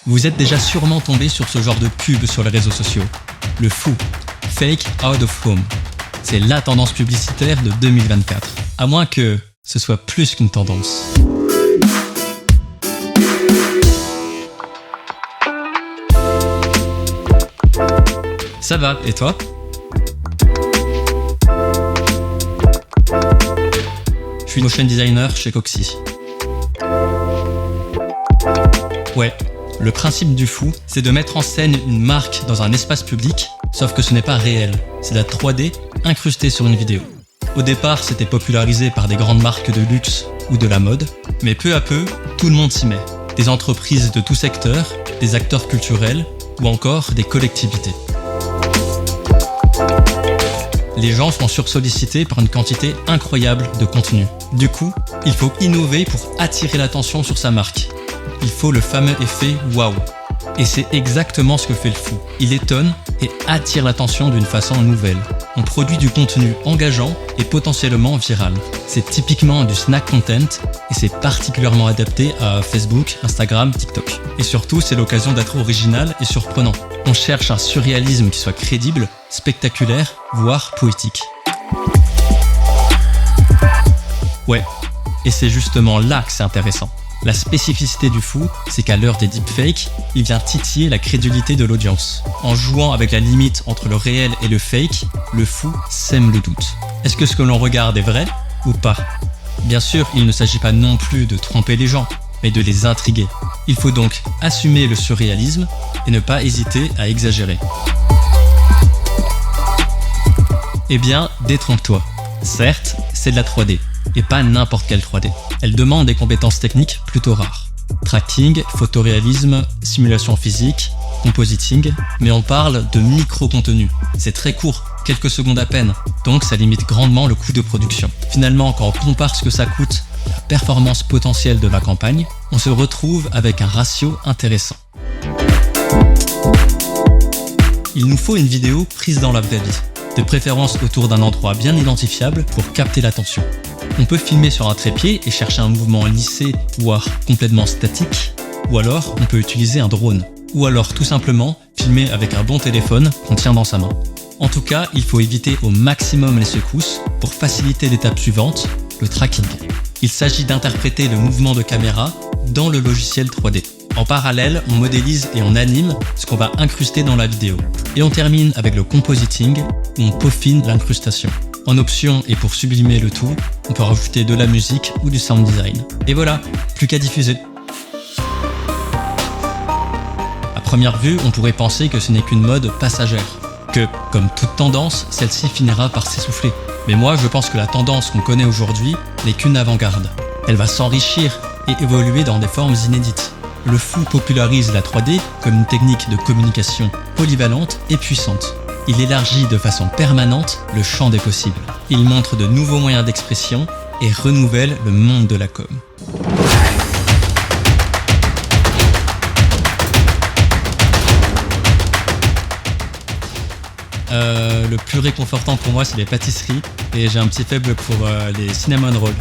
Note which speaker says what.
Speaker 1: Vous êtes déjà sûrement tombé sur ce genre de pub sur les réseaux sociaux. Le fou, Fake Out of Home. C'est la tendance publicitaire de 2024. À moins que ce soit plus qu'une tendance. Ça va, et toi ? Je suis motion designer chez Coxy. Ouais, le principe du fou, c'est de mettre en scène une marque dans un espace public, sauf que ce n'est pas réel, c'est de la 3D incrustée sur une vidéo. Au départ, c'était popularisé par des grandes marques de luxe ou de la mode, mais peu à peu, tout le monde s'y met. Des entreprises de tout secteur, des acteurs culturels ou encore des collectivités. Les gens sont sursollicités par une quantité incroyable de contenu. Du coup, il faut innover pour attirer l'attention sur sa marque. Il faut le fameux effet « waouh ». Et c'est exactement ce que fait le fou. Il étonne et attire l'attention d'une façon nouvelle. On produit du contenu engageant et potentiellement viral. C'est typiquement du snack content et c'est particulièrement adapté à Facebook, Instagram, TikTok. Et surtout, c'est l'occasion d'être original et surprenant. On cherche un surréalisme qui soit crédible, spectaculaire, voire poétique. Ouais, et c'est justement là que c'est intéressant. La spécificité du fou, c'est qu'à l'heure des deepfakes, il vient titiller la crédulité de l'audience. En jouant avec la limite entre le réel et le fake, le fou sème le doute. Est-ce que ce que l'on regarde est vrai ou pas ? Bien sûr, il ne s'agit pas non plus de tromper les gens, mais de les intriguer. Il faut donc assumer le surréalisme et ne pas hésiter à exagérer. Eh bien, détrompe-toi. Certes, c'est de la 3D. Et pas n'importe quelle 3D. Elle demande des compétences techniques plutôt rares. Tracking, photoréalisme, simulation physique, compositing, mais on parle de micro-contenu. C'est très court, quelques secondes à peine, donc ça limite grandement le coût de production. Finalement, quand on compare ce que ça coûte à la performance potentielle de la campagne, on se retrouve avec un ratio intéressant. Il nous faut une vidéo prise dans la vraie vie, de préférence autour d'un endroit bien identifiable pour capter l'attention. On peut filmer sur un trépied et chercher un mouvement lissé, voire complètement statique, ou alors on peut utiliser un drone, ou alors tout simplement filmer avec un bon téléphone qu'on tient dans sa main. En tout cas, il faut éviter au maximum les secousses pour faciliter l'étape suivante, le tracking. Il s'agit d'interpréter le mouvement de caméra dans le logiciel 3D. En parallèle, on modélise et on anime ce qu'on va incruster dans la vidéo. Et on termine avec le compositing, où on peaufine l'incrustation. En option et pour sublimer le tout, on peut rajouter de la musique ou du sound design. Et voilà, plus qu'à diffuser. À première vue, on pourrait penser que ce n'est qu'une mode passagère. Que, comme toute tendance, celle-ci finira par s'essouffler. Mais moi, je pense que la tendance qu'on connaît aujourd'hui n'est qu'une avant-garde. Elle va s'enrichir et évoluer dans des formes inédites. Le fou popularise la 3D comme une technique de communication polyvalente et puissante. Il élargit de façon permanente le champ des possibles. Il montre de nouveaux moyens d'expression et renouvelle le monde de la com. Le plus réconfortant pour moi, c'est les pâtisseries et j'ai un petit faible pour les cinnamon rolls.